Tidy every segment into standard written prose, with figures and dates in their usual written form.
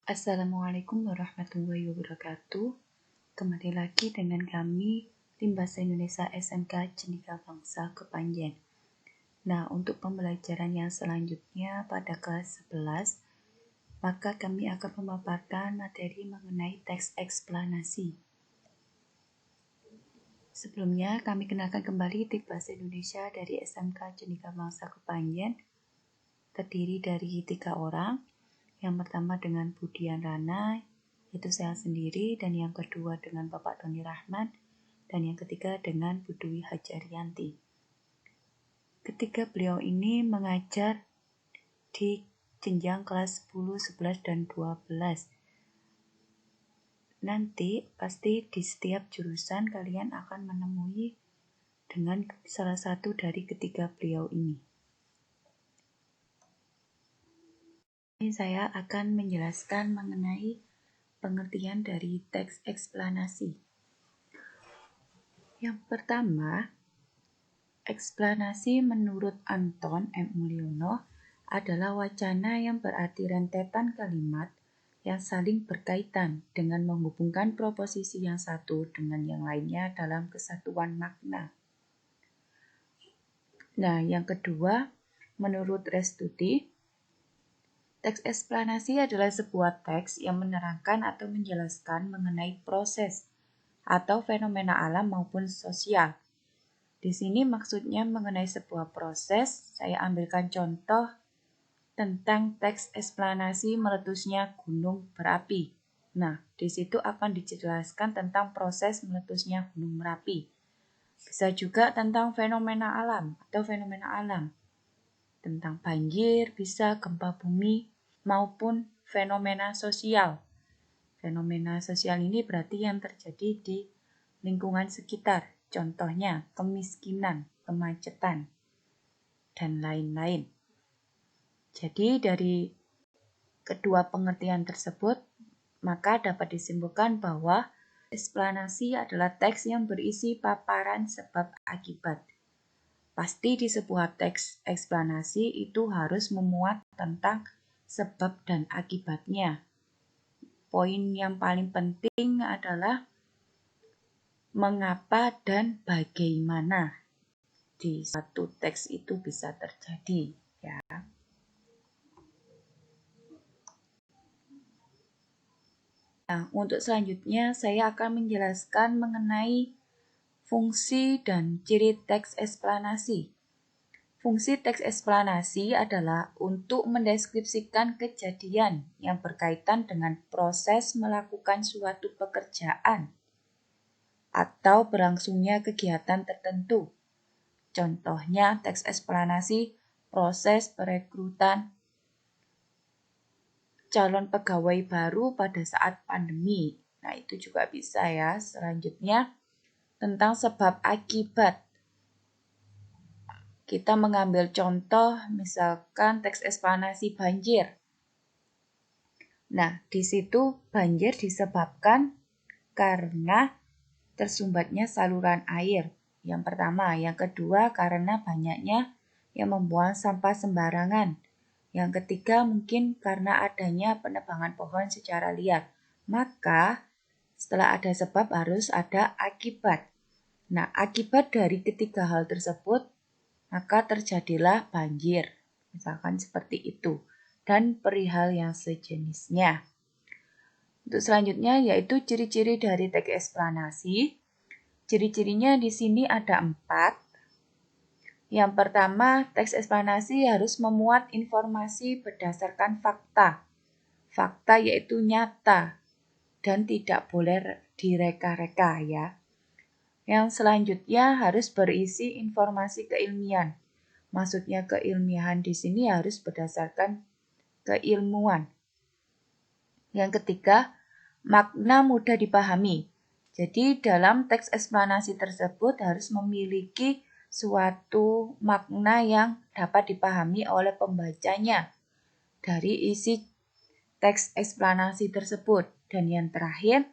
Assalamualaikum warahmatullahi wabarakatuh. Kembali lagi dengan kami, Tim Bahasa Indonesia SMK Cendekia Bangsa Kepanjen. Nah, untuk pembelajaran yang selanjutnya pada kelas 11, maka kami akan memaparkan materi mengenai teks eksplanasi. Sebelumnya, kami kenalkan kembali Tim Bahasa Indonesia dari SMK Cendekia Bangsa Kepanjen, terdiri dari 3 orang. Yang pertama dengan Budian Rana, yaitu saya sendiri, dan yang kedua dengan Bapak Doni Rahman, dan yang ketiga dengan Bu Dwi Hajarianti. Ketiga beliau ini mengajar di jenjang kelas 10, 11, dan 12. Nanti pasti di setiap jurusan kalian akan menemui dengan salah satu dari ketiga beliau ini. Ini saya akan menjelaskan mengenai pengertian dari teks eksplanasi. Yang pertama, eksplanasi menurut Anton M. Mulyono adalah wacana yang berarti rentetan kalimat yang saling berkaitan dengan menghubungkan proposisi yang satu dengan yang lainnya dalam kesatuan makna. Nah, yang kedua, menurut Restuti, teks eksplanasi adalah sebuah teks yang menerangkan atau menjelaskan mengenai proses atau fenomena alam maupun sosial. Di sini maksudnya mengenai sebuah proses. Saya ambilkan contoh tentang teks eksplanasi meletusnya gunung berapi. Nah, di situ akan dijelaskan tentang proses meletusnya gunung Merapi. Bisa juga tentang fenomena alam atau fenomena alam. Tentang banjir, bisa gempa bumi, maupun fenomena sosial. Fenomena sosial ini berarti yang terjadi di lingkungan sekitar. Contohnya kemiskinan, kemacetan, dan lain-lain. Jadi dari kedua pengertian tersebut, maka dapat disimpulkan bahwa eksplanasi adalah teks yang berisi paparan sebab akibat. Pasti di sebuah teks eksplanasi itu harus memuat tentang sebab dan akibatnya. Poin yang paling penting adalah mengapa dan bagaimana di satu teks itu bisa terjadi, ya. Nah, untuk selanjutnya saya akan menjelaskan mengenai fungsi dan ciri teks eksplanasi. Fungsi teks eksplanasi adalah untuk mendeskripsikan kejadian yang berkaitan dengan proses melakukan suatu pekerjaan atau berlangsungnya kegiatan tertentu. Contohnya teks eksplanasi proses perekrutan calon pegawai baru pada saat pandemi. Nah, itu juga bisa ya. Selanjutnya tentang sebab akibat. Kita mengambil contoh misalkan teks eksplanasi banjir. Nah, di situ banjir disebabkan karena tersumbatnya saluran air. Yang pertama, yang kedua karena banyaknya yang membuang sampah sembarangan. Yang ketiga mungkin karena adanya penebangan pohon secara liar. Maka setelah ada sebab harus ada akibat. Nah, akibat dari ketiga hal tersebut, maka terjadilah banjir. Misalkan seperti itu. Dan perihal yang sejenisnya. Untuk selanjutnya yaitu ciri-ciri dari teks eksplanasi. Ciri-cirinya di sini ada 4. Yang pertama, teks eksplanasi harus memuat informasi berdasarkan fakta. Fakta yaitu nyata dan tidak boleh direka-reka ya. Yang selanjutnya harus berisi informasi keilmian. Maksudnya keilmiahan di sini harus berdasarkan keilmuan. Yang ketiga, makna mudah dipahami. Jadi dalam teks eksplanasi tersebut harus memiliki suatu makna yang dapat dipahami oleh pembacanya dari isi teks eksplanasi tersebut. Dan yang terakhir,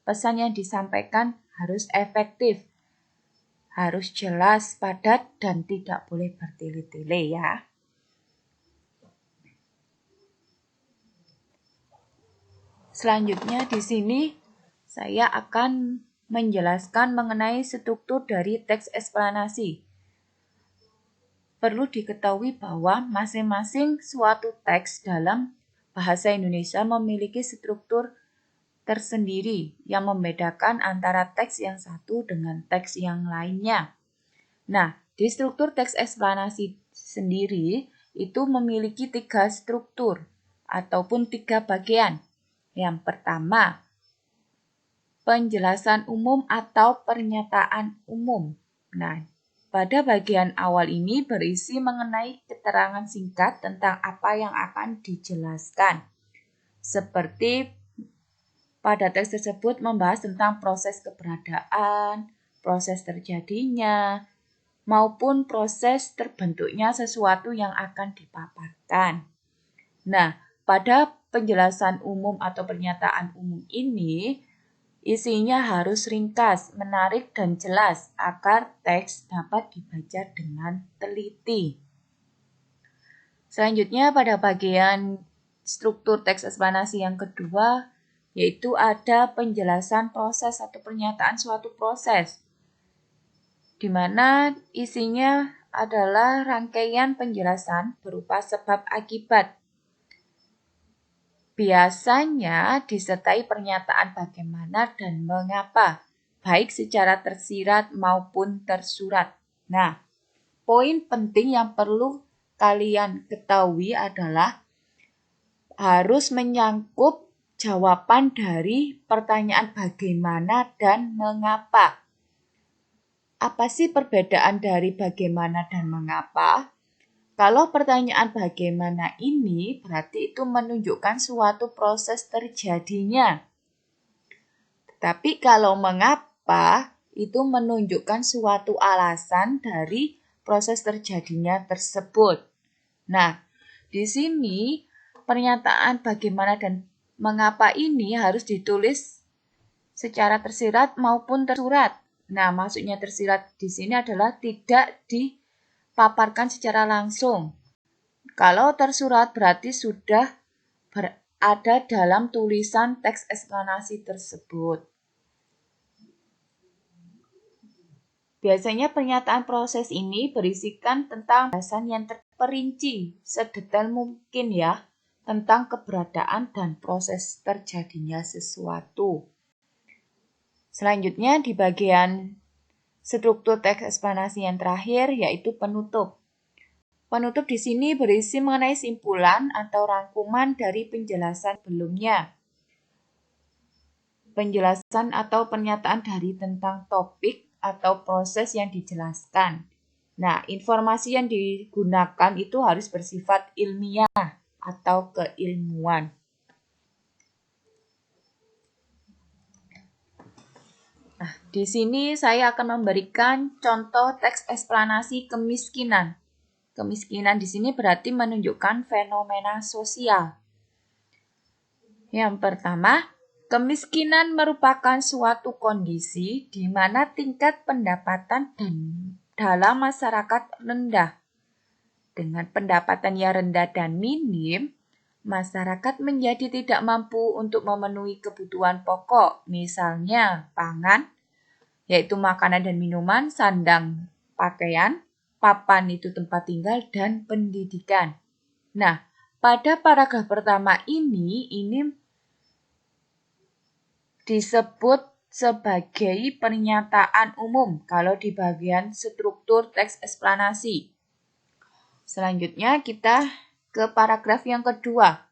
pesan yang disampaikan harus efektif, harus jelas, padat, dan tidak boleh bertele-tele ya. Selanjutnya di sini saya akan menjelaskan mengenai struktur dari teks eksplanasi. Perlu diketahui bahwa masing-masing suatu teks dalam bahasa Indonesia memiliki struktur tersendiri yang membedakan antara teks yang satu dengan teks yang lainnya. Nah, di struktur teks eksplanasi sendiri itu memiliki 3 struktur ataupun 3 bagian. Yang pertama, penjelasan umum atau pernyataan umum. Nah, pada bagian awal ini berisi mengenai keterangan singkat tentang apa yang akan dijelaskan. Seperti pada teks tersebut membahas tentang proses keberadaan, proses terjadinya, maupun proses terbentuknya sesuatu yang akan dipaparkan. Nah, pada penjelasan umum atau pernyataan umum ini, isinya harus ringkas, menarik, dan jelas agar teks dapat dibaca dengan teliti. Selanjutnya pada bagian struktur teks eksplanasi yang kedua, yaitu ada penjelasan proses atau pernyataan suatu proses, di mana isinya adalah rangkaian penjelasan berupa sebab akibat. Biasanya disertai pernyataan bagaimana dan mengapa, baik secara tersirat maupun tersurat. Nah, poin penting yang perlu kalian ketahui adalah harus menyangkut jawaban dari pertanyaan bagaimana dan mengapa. Apa sih perbedaan dari bagaimana dan mengapa? Kalau pertanyaan bagaimana ini berarti itu menunjukkan suatu proses terjadinya. Tapi kalau mengapa itu menunjukkan suatu alasan dari proses terjadinya tersebut. Nah, di sini pernyataan bagaimana dan mengapa ini harus ditulis secara tersirat maupun tersurat. Nah, maksudnya tersirat di sini adalah tidak dipaparkan secara langsung. Kalau tersurat berarti sudah berada dalam tulisan teks eksplanasi tersebut. Biasanya pernyataan proses ini berisikan tentang penjelasan yang terperinci sedetail mungkin ya, tentang keberadaan dan proses terjadinya sesuatu. Selanjutnya di bagian struktur teks eksplanasi yang terakhir yaitu penutup. Penutup di sini berisi mengenai simpulan atau rangkuman dari penjelasan sebelumnya. Penjelasan atau pernyataan dari tentang topik atau proses yang dijelaskan. Nah, informasi yang digunakan itu harus bersifat ilmiah atau keilmuan. Nah, di sini saya akan memberikan contoh teks eksplanasi kemiskinan. Kemiskinan di sini berarti menunjukkan fenomena sosial. Yang pertama, kemiskinan merupakan suatu kondisi di mana tingkat pendapatan dalam masyarakat rendah. Dengan pendapatan yang rendah dan minim, masyarakat menjadi tidak mampu untuk memenuhi kebutuhan pokok, misalnya pangan, yaitu makanan dan minuman, sandang, pakaian, papan itu tempat tinggal, dan pendidikan. Nah, pada paragraf pertama ini disebut sebagai pernyataan umum kalau di bagian struktur teks eksplanasi. Selanjutnya kita ke paragraf yang kedua.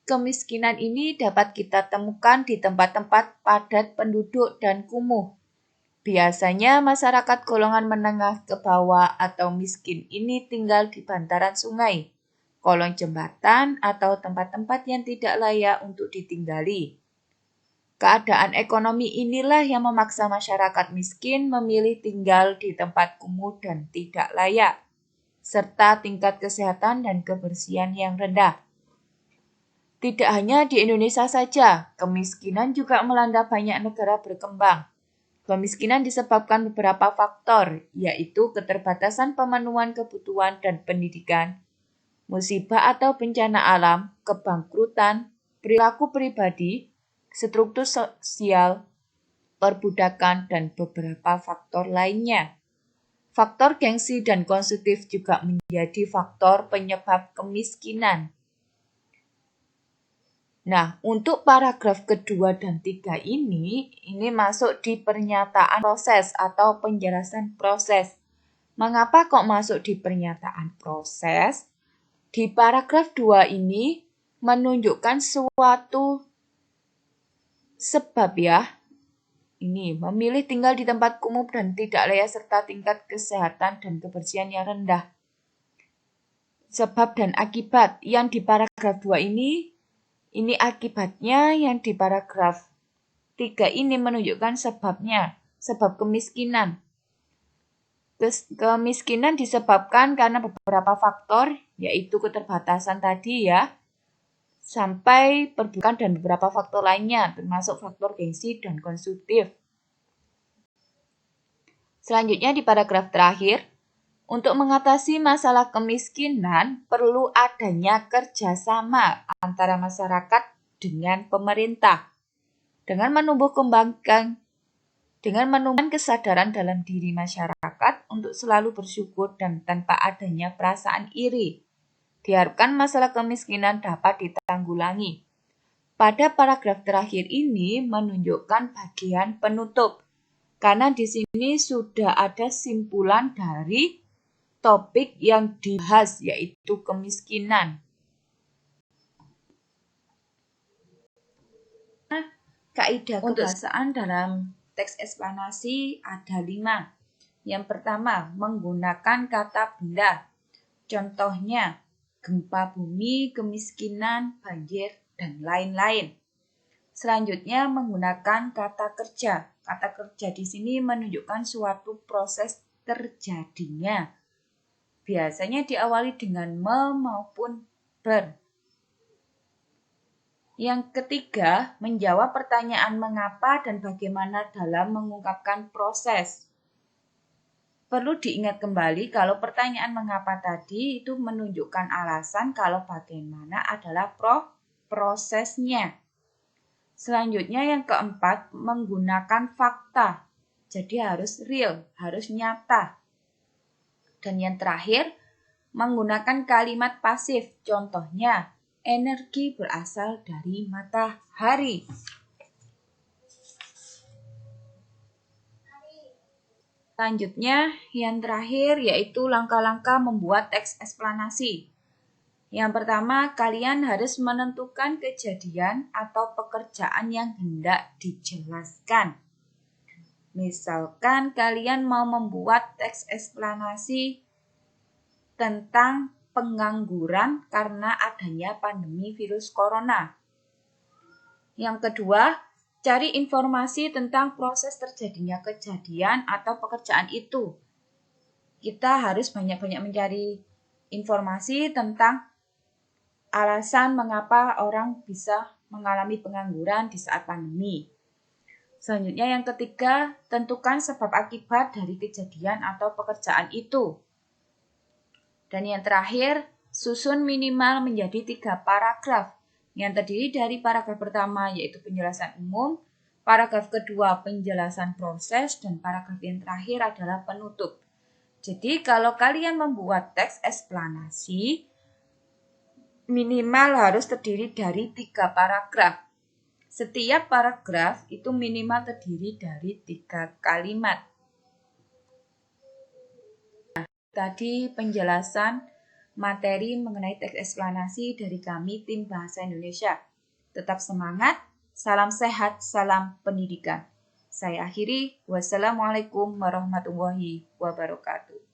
Kemiskinan ini dapat kita temukan di tempat-tempat padat penduduk dan kumuh. Biasanya masyarakat golongan menengah ke bawah atau miskin ini tinggal di bantaran sungai, kolong jembatan, atau tempat-tempat yang tidak layak untuk ditinggali. Keadaan ekonomi inilah yang memaksa masyarakat miskin memilih tinggal di tempat kumuh dan tidak layak, serta tingkat kesehatan dan kebersihan yang rendah. Tidak hanya di Indonesia saja, kemiskinan juga melanda banyak negara berkembang. Kemiskinan disebabkan beberapa faktor, yaitu keterbatasan pemenuhan kebutuhan dan pendidikan, musibah atau bencana alam, kebangkrutan, perilaku pribadi, struktur sosial, perbudakan, dan beberapa faktor lainnya. Faktor gengsi dan konsumtif juga menjadi faktor penyebab kemiskinan. Nah, untuk paragraf kedua dan tiga ini masuk di pernyataan proses atau penjelasan proses. Mengapa kok masuk di pernyataan proses? Di paragraf 2 ini menunjukkan suatu sebab ya. Ini memilih tinggal di tempat kumuh dan tidak layak serta tingkat kesehatan dan kebersihan yang rendah. Sebab dan akibat yang di paragraf 2 ini akibatnya, yang di paragraf 3 ini menunjukkan sebabnya, sebab kemiskinan. Kemiskinan disebabkan karena beberapa faktor, yaitu keterbatasan tadi ya, sampai perbudakan dan beberapa faktor lainnya, termasuk faktor gengsi dan konsumtif. Selanjutnya di paragraf terakhir, untuk mengatasi masalah kemiskinan perlu adanya kerjasama antara masyarakat dengan pemerintah. Dengan menumbuhkan kesadaran dalam diri masyarakat untuk selalu bersyukur dan tanpa adanya perasaan iri, diharapkan masalah kemiskinan dapat ditanggulangi. Pada paragraf terakhir ini menunjukkan bagian penutup, karena di sini sudah ada simpulan dari topik yang dibahas, yaitu kemiskinan. Kaidah kebahasaan dalam teks eksplanasi ada 5. Yang pertama, menggunakan kata benda. Contohnya, gempa bumi, kemiskinan, banjir, dan lain-lain. Selanjutnya, menggunakan kata kerja. Kata kerja di sini menunjukkan suatu proses terjadinya. Biasanya diawali dengan me maupun ber. Yang ketiga, menjawab pertanyaan mengapa dan bagaimana dalam mengungkapkan proses. Perlu diingat kembali kalau pertanyaan mengapa tadi itu menunjukkan alasan, kalau bagaimana adalah prosesnya. Selanjutnya yang keempat, menggunakan fakta. Jadi harus real, harus nyata. Dan yang terakhir, menggunakan kalimat pasif. Contohnya, energi berasal dari matahari. Selanjutnya, yang terakhir yaitu langkah-langkah membuat teks eksplanasi. Yang pertama, kalian harus menentukan kejadian atau pekerjaan yang hendak dijelaskan. Misalkan kalian mau membuat teks eksplanasi tentang pengangguran karena adanya pandemi virus corona. Yang kedua, cari informasi tentang proses terjadinya kejadian atau pekerjaan itu. Kita harus banyak-banyak mencari informasi tentang alasan mengapa orang bisa mengalami pengangguran di saat pandemi. Selanjutnya yang ketiga, tentukan sebab akibat dari kejadian atau pekerjaan itu. Dan yang terakhir, susun minimal menjadi 3 paragraf yang terdiri dari paragraf pertama yaitu penjelasan umum, paragraf kedua penjelasan proses, dan paragraf yang terakhir adalah penutup. Jadi kalau kalian membuat teks eksplanasi, minimal harus terdiri dari 3 paragraf. Setiap paragraf itu minimal terdiri dari 3 kalimat. Tadi penjelasan materi mengenai teks eksplanasi dari kami tim Bahasa Indonesia. Tetap semangat, salam sehat, salam pendidikan. Saya akhiri, wassalamualaikum warahmatullahi wabarakatuh.